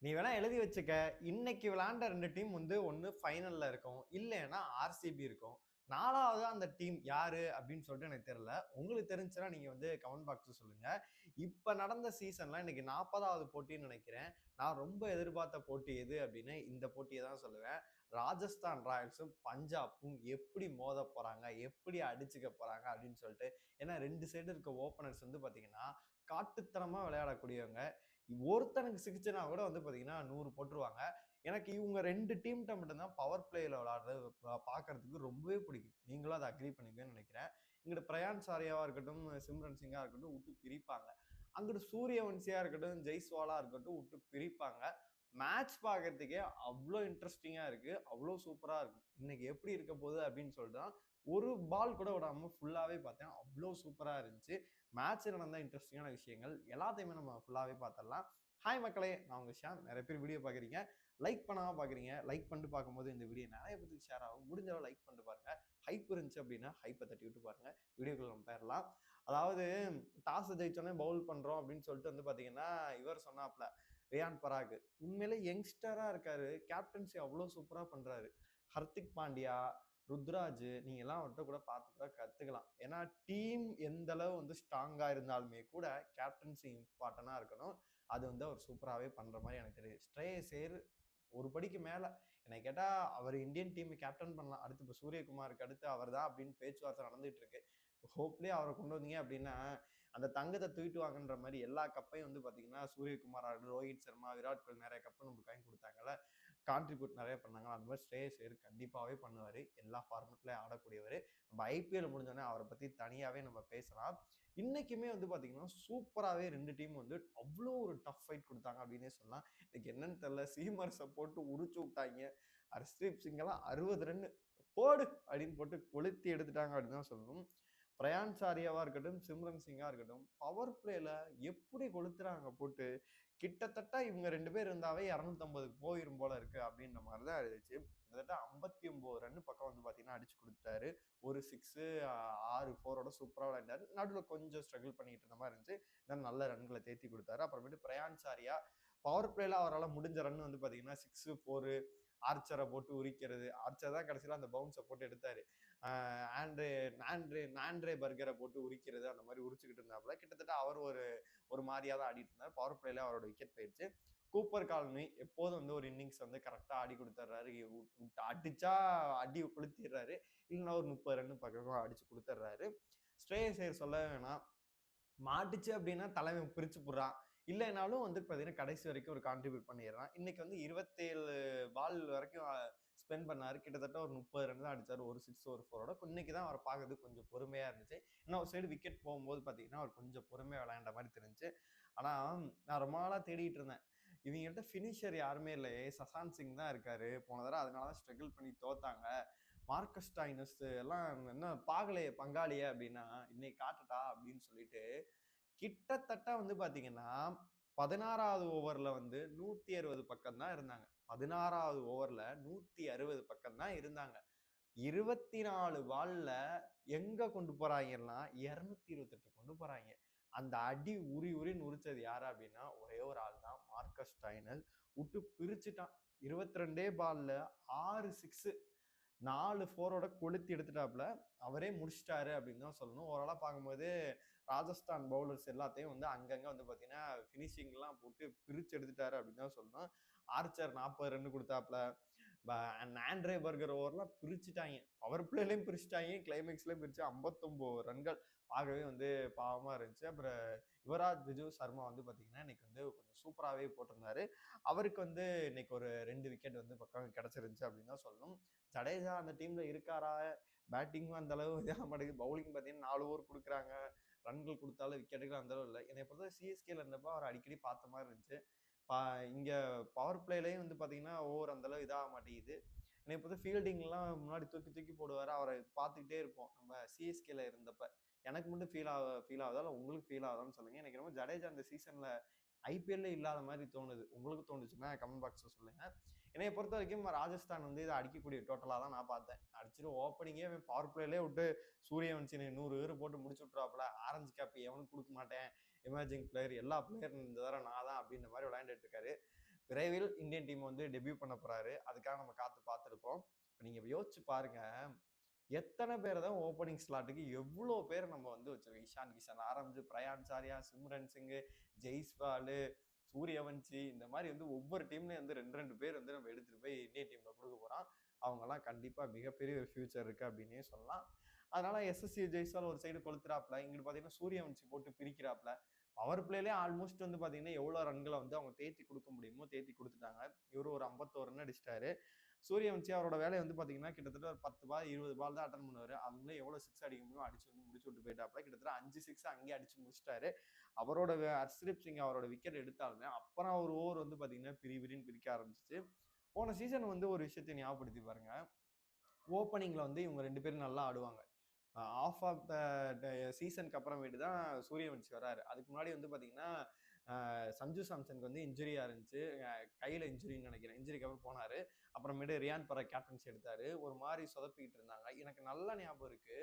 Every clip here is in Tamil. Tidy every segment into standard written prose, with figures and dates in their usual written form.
நீ வேணா எழுதி வச்சுக்க. இன்னைக்கு விளையாண்ட 2 டீம் வந்து ஒண்ணு ஃபைனல்ல இருக்கும். இல்லன்னா ஆர்சிபி இருக்கும். 4வதா அந்த டீம் யாரு அப்படின்னு சொல்லிட்டு எனக்கு தெரியல. உங்களுக்கு தெரிஞ்சுச்சுன்னா நீங்க வந்து கமெண்ட் பாக்ஸ்ல சொல்லுங்க. இப்ப நடந்த சீசன்ல இன்னைக்கு 40வது போட்டின்னு நினைக்கிறேன். நான் ரொம்ப எதிர்பார்த்த போட்டி எது அப்படின்னு இந்த போட்டிய தான் சொல்லுவேன். ராஜஸ்தான் ராயல்ஸும் பஞ்சாப்பும் எப்படி மோத போறாங்க? எப்படி அடிச்சுக்க போறாங்க? அப்படின்னு சொல்லிட்டு. ஏன்னா 2 சைடு இருக்க ஓப்பனர்ஸ் வந்து பார்த்தீங்கன்னா, காட்டுத்தனமா விளையாடக்கூடியவங்க. ஒருத்தனுக்கு சிக்கிச்சுனா கூட வந்து பாத்தீங்கன்னா 100 போட்டுருவாங்க. எனக்கு இவங்க 2 டீம்ட்ட மட்டும் தான் பவர் பிளேல விளையாடுறது பார்க்கறதுக்கு ரொம்பவே பிடிக்கும். நீங்களும் அத அக்ரி பண்ணுவீங்கன்னு நினைக்கிறேன். இங்கிட்டு பிரயான்ஸ் ஆர்யாவா இருக்கட்டும், சிம்ரன் சிங்கா இருக்கட்டும் விட்டு பிரிப்பாங்க. அங்கிட்டு சூரியவன்சியா இருக்கட்டும், ஜெய்ஸ்வாலா இருக்கட்டும் விட்டு பிரிப்பாங்க. மேட்ச் பார்க்கறதுக்கே அவ்ளோ இன்ட்ரஸ்டிங்கா இருக்கு. அவ்ளோ சூப்பரா இருக்கும். இன்னைக்கு எப்படி இருக்க போகுது அப்படின்னு சொல்லிட்டு தான் ஒரு பால் கூட விடாம ஃபுல்லாவே பார்த்தேன். அவ்ளோ சூப்பரா இருந்துச்சு. மேட்ச்ல நடந்த இன்ட்ரஸ்டிங்கான விஷயங்கள் எல்லாத்தையுமே நம்ம ஃபுல்லாவே பார்த்துடலாம். ஹாய் மக்களே! நான் உங்க ஷியாம். நெறைய பேர் வீடியோ பார்க்குறீங்க. லைக் பண்ணாம பார்க்குறீங்க. லைக் பண்ணிட்டு பார்க்கும்போது இந்த வீடியோ நெறைய பேத்துக்கு ஷேர் ஆகும். முடிஞ்ச அளவு லைக் பண்ணிட்டு பாருங்க. ஹைப் இருந்துச்சு அப்படின்னா, ஹைப்ப தட்டி விட்டு பாருங்க. வீடியோக்குள்ள நம்ம போயிரலாம். அதாவது டாஸ் ஜெயிச்சோனே பவுல் பண்றோம் அப்படின்னு சொல்லிட்டு வந்து பார்த்தீங்கன்னா, இவர் சொன்னாப்ல ரியான் பராக். உண்மையிலே யங்ஸ்டரா இருக்காரு. கேப்டன்சி அவ்ளோ சூப்பரா பண்றாரு. ஹர்திக் பாண்டியா, ருத்ராஜ் நீங்க எல்லாம் அவர்ட்ட கூட பார்த்து கூட கத்துக்கலாம். ஏன்னா டீம் எந்த அளவு வந்து ஸ்ட்ராங்கா இருந்தாலுமே கூட கேப்டன்சி இம்பார்ட்டன்டா இருக்கணும். அது வந்து அவர் சூப்பராவே பண்ற மாதிரி எனக்கு தெரியுது. ஸ்ரேயஸ் ஐயர் ஒரு படிக்கு மேல என்னை கேட்டா அவர் இந்தியன் டீம் கேப்டன் பண்ணலாம். அடுத்து இப்ப சூரியகுமாருக்கு அடுத்து அவர் தான் அப்படின்னு பேச்சுவார்த்தை நடந்துட்டு இருக்கு. ஹோப்லி அவரை கொண்டு வந்தீங்க அப்படின்னா அந்த தங்கத்தை தூக்கிட்டு வாங்கன்ற மாதிரி எல்லா கப்பையும் வந்து பாத்தீங்கன்னா சூரியகுமார் ஆகட்டும், ரோஹித் சர்மா, விராட் கோலி நிறைய கப்பை நமக்கு வாங்கி கொடுத்தாங்கல்ல, கான்ட்ரிபியூட் நிறைய பண்ணாங்க. அந்த மாதிரி ஸ்ரேயஸ் ஐயர் கண்டிப்பாவே பண்ணுவாரு. எல்லா ஃபார்மெட்லயும் ஆடக்கூடியவர். நம்ம ஐபிஎல் முடிஞ்சோடனே அவரை பத்தி தனியாவே நம்ம பேசலாம். இன்னைக்குமே வந்து பாத்தீங்கன்னா சூப்பராவே 2 டீம் வந்து அவ்வளோ ஒரு டஃப் ஃபைட் கொடுத்தாங்க அப்படின்னே சொல்லலாம். இன்னைக்கு என்னன்னு தெரியல, சீமர்ஸை போட்டு உரிச்சு விட்டாங்க. ஹர்ஷ்தீப் சிங் எல்லாம் 60 ரன் போடு அப்படின்னு போட்டு கொளுத்தி எடுத்துட்டாங்க அப்படின்னு தான் சொல்லணும். பிரயான்ஸ் ஆர்யாவா இருக்கட்டும், சிம்ரன் சிங்கா இருக்கட்டும், பவர் பிளேல எப்படி கொளுத்துறாங்க போட்டு. கிட்டத்தட்ட இவங்க 2 பேர் இருந்தாவே 250 போயிரும் போல இருக்கு அப்படின்ற மாதிரி தான் இருந்துச்சு. கிட்டத்தட்ட 59 ரன் பக்கம் வந்து பாத்தீங்கன்னா அடிச்சு கொடுத்தாரு. ஒரு 6 6 4ஓட சூப்பரா விளையாண்டாரு. நடுவில் கொஞ்சம் ஸ்ட்ரகிள் பண்ணிட்டு இருந்த மாதிரி இருந்துச்சு. தென் நல்ல ரன்களை தேத்தி கொடுத்தாரு. அப்புறமேட்டு பிரயான்ஸ் ஆர்யா பவர் பிளேல அவரால் முடிஞ்ச ரன் வந்து பாத்தீங்கன்னா 6 4 ஆர்ச்சரை போட்டு உரிக்கிறது. ஆர்ச்சர் தான் கடைசியில் அந்த பவுன்ஸை போட்டு எடுத்தாரு. ஆண்ட்ரே ஆண்ட்ரே ஆண்ட்ரே பர்கரை போட்டு உரிக்கிறது அந்த மாதிரி உரிச்சுக்கிட்டு இருந்தாப்புல. கிட்டத்தட்ட அவர் ஒரு மாதிரியா தான் ஆடிட்டு இருந்தார். பவர் பிளேல அவரோட விக்கெட் போயிடுச்சு. கூப்பர் காலனி எப்போதும் வந்து ஒரு இன்னிங்ஸ் வந்து கரெக்டா ஆடி கொடுத்துட்றாரு. அடிச்சா அடி கொளுத்திடுறாரு. இல்லைன்னா ஒரு 30 ரன் பக்கம் அடிச்சு கொடுத்துட்றாரு. ஸ்ரேயஸ் ஐயர் சொல்ல வேணாம். மாட்டுச்சு அப்படின்னா தலைவன் பிரிச்சு புடுறான். இல்லைனாலும் வந்து பார்த்தீங்கன்னா கடைசி வரைக்கும் ஒரு கான்ட்ரிபியூட் பண்ணிடுறான். இன்னைக்கு வந்து 27 பால் வரைக்கும் ஸ்பெண்ட் பண்ணாரு. கிட்டத்தட்ட ஒரு 30 ரன் தான் அடிச்சாரு. ஒரு 6 ஒரு 4ஓட. இன்னைக்கு தான் அவரை பார்க்கறதுக்கு கொஞ்சம் பொறுமையா இருந்துச்சு. ஏன்னா ஒரு சைடு விக்கெட் போகும்போது பார்த்தீங்கன்னா அவர் கொஞ்சம் பொறுமையா விளையாண்ட மாதிரி தெரிஞ்சுச்சு. ஆனா நான் ரொம்ப நாளா தேடிட்டு இருந்தேன். இவங்கள்ட்ட ஃபினிஷர் யாருமே இல்ல. சசாந்த் சிங் தான் இருக்காரு. போன தடவை அதனால தான் ஸ்ட்ரகிள் பண்ணி தோத்தாங்க. மார்க்கஸ் ஸ்டாயினஸ் எல்லாம் என்ன பாக்கலையே பங்காளியே அப்படின்னா, இன்னைக்கு காட்டட்டா அப்படின்னு சொல்லிட்டு கிட்டத்தட்ட வந்து பாத்தீங்கன்னா 16வது ஓவர்ல வந்து 160 பக்கம் தான் இருந்தாங்க. 16வது ஓவர்ல 160 பக்கம் தான் இருந்தாங்க. 24 பால்ல எங்க கொண்டு போறாங்கன்னா 228 கொண்டு போறாங்க. அந்த அடி உரி உரின்னு உரிச்சது யாரு அப்படின்னா ஒரே ஒரு ஆள் தான், மார்க்கஸ் ஸ்டாயினஸ். விட்டு பிரிச்சுட்டான். 22 பால்ல 6 சிக்ஸ் 4 4ஓட கொளுத்தி எடுத்துட்டாப்புல. அவரே முடிச்சிட்டாரு அப்படின்னு தான் சொல்லணும். ஓவராலா பார்க்கும்போது ராஜஸ்தான் பவுலர்ஸ் எல்லாத்தையும் வந்து அங்கங்க வந்து பார்த்தீங்கன்னா ஃபினிஷிங்லாம் போட்டு பிரிச்சு எடுத்துட்டாரு அப்படின்னு தான் சொல்லணும். ஆர்ச்சர் 40 ரன் கொடுத்தாப்புல. ஆண்ட்ரே பர்கர் ஓவர்லாம் பிரிச்சுட்டாங்க. பவர் பிளேலையும் பிரிச்சுட்டாங்க, கிளைமேக்ஸ்லயும் பிரிச்சு 59 ரன்கள். பார்க்கவே வந்து பாவமா இருந்துச்சு. அப்புறம் யுவராஜ் பிஜு சர்மா வந்து பார்த்தீங்கன்னா இன்னைக்கு வந்து கொஞ்சம் சூப்பராகவே போட்டிருந்தாரு. அவருக்கு வந்து இன்னைக்கு ஒரு 2 விக்கெட் வந்து பக்கம் கிடைச்சிருந்துச்சு அப்படின்னு தான் சொல்லணும். ஜடேஜா அந்த டீம்ல இருக்காரா? பேட்டிங்கும் அந்த அளவு இதாக மாட்டேங்குது. பவுலிங் பார்த்தீங்கன்னா 4 ஓவர் கொடுக்குறாங்க. ரன்கள் கொடுத்தாலும் விக்கெட்டுகள் அந்த அளவு இல்லை. என்னை பொறுத்த சிஎஸ்கேல இருந்தப்போ அவர் அடிக்கடி பார்த்த மாதிரி இருந்துச்சு. இங்க பவர் பிளேலையும் வந்து பார்த்தீங்கன்னா ஓவர் அந்த அளவு இதாக மாட்டேங்குது. என்னை பொறுத்த ஃபீல்டிங்லாம் முன்னாடி தூக்கி தூக்கி போடுவார். அவரை பார்த்துக்கிட்டே இருப்போம் நம்ம சிஎஸ்கேல இருந்தப்ப. எனக்கு மட்டும் ஃபீல் ஆகுதா இல்லை உங்களுக்கு ஃபீல் ஆகுதான்னு சொல்லுங்க. எனக்கு ரொம்ப ஜடேஜா அந்த சீசன்ல ஐபிஎல்ல இல்லாத மாதிரி தோணுது. உங்களுக்கு தோணுச்சுன்னா கமெண்ட் பாக்ஸ்ல சொல்லுங்க. என்னைய பொறுத்த வரைக்கும் ராஜஸ்தான் வந்து இதை அடிக்கக்கூடிய டோட்டலா தான் நான் பார்த்தேன். அடிச்சுட்டு ஓப்பனிங்கே பவர் பிளேலே விட்டு சூரியவன்சினை 100 போட்டு முடிச்சு விட்டுறாப்புல. ஆரஞ்சு கேப் எவனுக்கு கொடுக்க மாட்டேன். எமர்ஜிங் பிளேயர் எல்லா பிளேயரும் இந்த தடவை நான் தான் அப்படின்ற மாதிரி விளையாண்டுட்டு இருக்காரு. விரைவில் இந்தியன் டீம் வந்து டெபியூ பண்ண போறாரு. அதுக்காக நம்ம காத்து பார்த்துருப்போம். இப்போ நீங்க யோசிச்சு பாருங்க, எத்தனை பேர் தான் ஓப்பனிங் ஸ்லாட்டுக்கு எவ்வளோ பேர் நம்ம வந்து வச்சிருக்கோம். இஷான் கிஷன் ஆரம்பிச்சு பிரயான் சாரியா, சிம்ரன் சிங், ஜெய்ஸ்வால், சூரியவன்சி, இந்த மாதிரி வந்து ஒவ்வொரு டீம்லயும் வந்து 2 பேர் வந்து நம்ம எடுத்துட்டு போய் இந்தியன் டீம்ல கொடுக்க போறோம். அவங்கெல்லாம் கண்டிப்பா மிகப்பெரிய ஒரு ஃபியூச்சர் இருக்கு அப்படின்னே சொல்லலாம். அதனால எஸ்எஸ்சி ஜெய்ஸ்வால் ஒரு சைடு கொளுத்துறாப்ல, இங்கிட்டு பாத்தீங்கன்னா சூரியவன்சி போட்டு பிரிக்கிறாப்ல. பவர் பிளேலே ஆல்மோஸ்ட் வந்து பாத்தீங்கன்னா எவ்வளவு ரன்களை வந்து அவங்க தேத்தி கொடுக்க முடியுமோ தேத்தி கொடுத்துட்டாங்க. இவரு ஒரு 51 ரன் அடிச்சிட்டாரு. சூரியவன்சி அவரோட வேலையை வந்து பாத்தீங்கன்னா கிட்டத்தட்ட ஒரு 10 பால் 20 பால் தான் அட்டன் பண்ணுவாரு. அதுக்குள்ளே எவ்வளவு சிக்ஸ் அடிக்க முடியுமோ அடிச்சு வந்து முடிச்சு விட்டு போயிட்டாப்ல. கிட்டத்தட்ட 5 சிக்ஸ் அங்கேயே அடிச்சு முடிச்சிட்டாரு. அவரோட ஹர்ஷ்தீப் சிங் அவரோட விக்கெட் எடுத்தாலுமே அப்புறம் ஒரு ஓவர் வந்து பாத்தீங்கன்னா பிரின்னு பிரிக்க ஆரம்பிச்சிச்சு. போன சீசன் வந்து ஒரு விஷயத்தை ஞாபகப்படுத்தி பாருங்க. ஓப்பனிங்ல வந்து இவங்க 2 பேரும் நல்லா ஆடுவாங்க. ஆஃப் ஆஃப் த சீசனுக்கு அப்புறமேட்டு தான் சூரியவன்சி வராரு. அதுக்கு முன்னாடி வந்து பாத்தீங்கன்னா சஞ்சு சாம்சனுக்கு வந்து இன்ஜுரியா இருந்துச்சு. கையில இன்ஜுரின்னு நினைக்கிறேன். இன்ஜுரிக்கு அப்புறம் போனாரு. அப்புறமேட்டு ரியான் பராக் கேப்டன்சி எடுத்தாரு. ஒரு மாதிரி சொதப்பிக்கிட்டு இருந்தாங்க. எனக்கு நல்ல ஞாபகம் இருக்கு.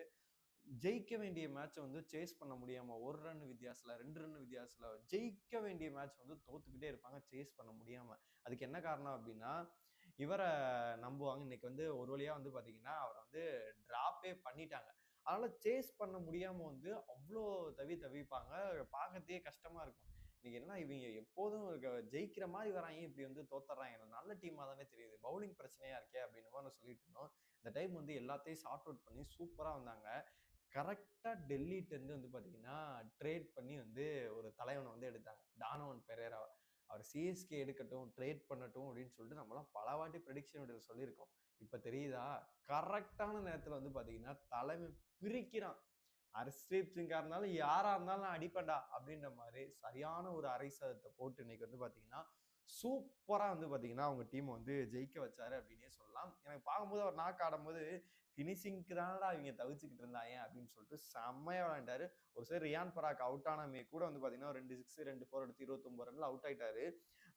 ஜெயிக்க வேண்டிய மேட்ச் வந்து சேஸ் பண்ண முடியாம 1 ரன் வித்தியாசத்துல 2 ரன் வித்தியாசத்துல ஜெயிக்க வேண்டிய மேட்ச் வந்து தோத்துக்கிட்டே இருப்பாங்க சேஸ் பண்ண முடியாம. அதுக்கு என்ன காரணம் அப்படின்னா இவரை நம்புவாங்க. இன்னைக்கு வந்து ஒரு வழியா வந்து பாத்தீங்கன்னா அவரை வந்து டிராப்பே பண்ணிட்டாங்க. அதனால சேஸ் பண்ண முடியாம வந்து அவ்வளோ தவிப்பாங்க. பார்க்கறதே கஷ்டமா இருக்கும். இன்னைக்கு என்ன இவங்க எப்போதும் ஜெயிக்கிற மாதிரி வராங்க, இப்படி வந்து தோத்துறாங்க. நல்ல டீமா தானே தெரியுது, பவுலிங் பிரச்சனையா இருக்கே அப்படின்னு மாதிரி சொல்லிட்டு இருந்தோம். இந்த டைம் வந்து எல்லாத்தையும் சார்ட் அவுட் பண்ணி சூப்பரா வந்தாங்க. கரெக்டா டெல்லிட்ட இருந்து வந்து பாத்தீங்கன்னா ட்ரேட் பண்ணி வந்து ஒரு தலைவனை வந்து எடுத்தாங்க, டானோவன் பெரேரா. அவர் சிஎஸ்கே எடுக்கட்டும், ட்ரேட் பண்ணட்டும் அப்படின்னு சொல்லிட்டு நம்மளாம் பல வாட்டி ப்ரெடிக்ஷன் வீடியோ சொல்லியிருக்கோம். இப்ப தெரியுதா, கரெக்டான நேரத்துல வந்து பாத்தீங்கன்னா தலைமை பிரிக்கிறான். ஹர்ஷ்தீப் சிங்கா இருந்தாலும் யாரா இருந்தாலும் நான் அடிப்பேன்டா அப்படின்ற மாதிரி சரியான ஒரு அரை சதத்தை போட்டு இன்னைக்கு வந்து பாத்தீங்கன்னா சூப்பரா வந்து பாத்தீங்கன்னா அவங்க டீம் வந்து ஜெயிக்க வச்சாரு அப்படின்னே சொல்லலாம். எனக்கு பார்க்கும்போது அவர் நாக்கு ஆடும்போது பினிஷிங்க்கு தானடா இவங்க தவிச்சுக்கிட்டு இருந்தாங்க அப்படின்னு சொல்லிட்டு செம்மையா விளையாண்டாரு. ஒரு சைடு ரியான் பராக் அவுட் ஆனாமே கூட வந்து பாத்தீங்கன்னா 2 சிக்ஸ் 2 4 எடுத்து 29 ரன்ல அவுட் ஆயிட்டாரு.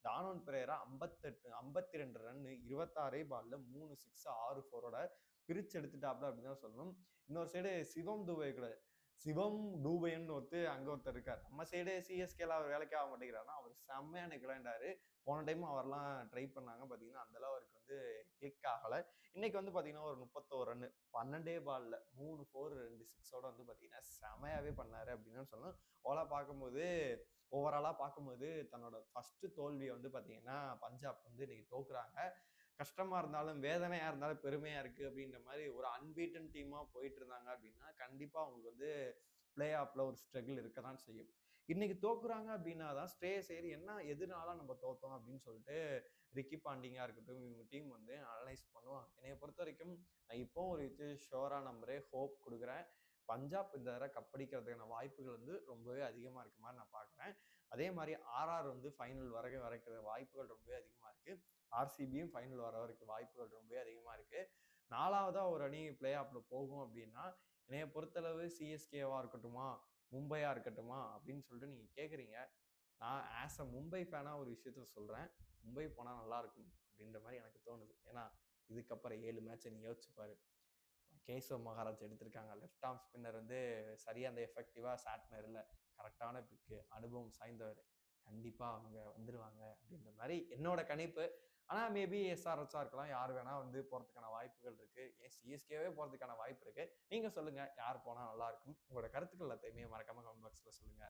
டானோன் பெரேரா 52 ரன் 26 பால்ல 3 சிக்ஸ் 6 4ஓட பிரிச்சு எடுத்துட்டாப்ல அப்படின்னு தான் சொல்லணும். இன்னொரு சைடு சிவம் டூபைன்னு ஒருத்தர் இருக்காரு. நம்ம சைடு சிஎஸ்கேல அவர் வேலைக்கு ஆக மாட்டேங்கிறாருன்னா அவர் செம்மையா இன்னைக்கு விளையாண்டாரு. போன டைம் அவர்லாம் ட்ரை பண்ணாங்க, பாத்தீங்கன்னா அந்த அளவுக்கு வந்து கிளிக் ஆகல. இன்னைக்கு வந்து பாத்தீங்கன்னா ஒரு 31 ரன் 12 பால்ல 3 4 2 சிக்ஸோட வந்து பாத்தீங்கன்னா செமையாவே பண்ணாரு அப்படின்னு சொல்லணும். ஓவராலா பார்க்கும்போது தன்னோட ஃபர்ஸ்ட் தோல்வியை வந்து பாத்தீங்கன்னா பஞ்சாப் வந்து இன்னைக்கு தோக்குறாங்க. கஷ்டமா இருந்தாலும் வேதனையா இருந்தாலும் பெருமையா இருக்கு அப்படின்ற மாதிரி ஒரு அன்பீட்டன் டீமா போயிட்டு இருந்தாங்க அப்படின்னா கண்டிப்பா அவங்களுக்கு வந்து பிளே ஆஃப்ல ஒரு ஸ்ட்ரகிள் இருக்கதான் செய்யும். இன்னைக்கு தோக்குறாங்க அப்படின்னா தான் ஸ்டே சரி என்ன எதுனால நம்ம தோத்தோம் அப்படின்னு சொல்லிட்டு ரிக்கி பாண்டிங்கா இருக்கட்டும் இவங்க டீம் வந்து அனலைஸ் பண்ணுவாங்க. என்னைய பொறுத்த வரைக்கும் நான் இப்போ ஒரு ஷோரா நம்புறேன், ஹோப் கொடுக்குறேன். பஞ்சாப் இந்த தடவை கப்படிக்கிறதுக்கான வாய்ப்புகள் வந்து ரொம்பவே அதிகமா இருக்க மாதிரி நான் பாக்குறேன். அதே மாதிரி ஆர்ஆர் வந்து ஃபைனல் வரைக்கிற வாய்ப்புகள் ரொம்பவே அதிகமா இருக்கு. ஆர்சிபியும் ஃபைனல் வர வரைக்கும் வாய்ப்புகள் ரொம்பவே அதிகமா இருக்கு. 4வதா ஒரு அணி பிளே ஆஃப்ல போகும் அப்படின்னா என்னைய பொறுத்தளவு சிஎஸ்கேவா இருக்கட்டுமா மும்பையா இருக்கட்டுமா அப்படின்னு சொல்லிட்டு நீங்க கேக்குறீங்க. நான் ஆஸ் அ மும்பை ஃபேனா ஒரு விஷயத்த சொல்றேன், மும்பை போனா நல்லா இருக்கும் அப்படின்ற மாதிரி எனக்கு தோணுது. ஏன்னா இதுக்கப்புறம் 7 மேட்சை நீ யோசிச்சு பாரு. கேசவ் மகாராஜ் எடுத்திருக்காங்க, லெஃப்ட் ஆர்ம் ஸ்பின்னர் வந்து சரியா அந்த எஃபெக்டிவா சாட்னர் இல்லை, கரெக்டான பிக்கு, அனுபவம் சாய்ந்தவர், கண்டிப்பா அவங்க வந்துருவாங்க அப்படின்ற மாதிரி என்னோட கணிப்பு. ஆனா மேபி எஸ்ஆர்ஹெச்சா இருக்கலாம், யார் வேணா வந்து போறதுக்கான வாய்ப்புகள் இருக்கு. ஏன் சிஎஸ்கேவே போறதுக்கான வாய்ப்பு இருக்கு. நீங்க சொல்லுங்க யார் போனா நல்லா இருக்கும். உங்களோட கருத்துக்கள் எல்லாத்தையுமே மறக்காம கமெண்ட் பாக்ஸ்ல சொல்லுங்க.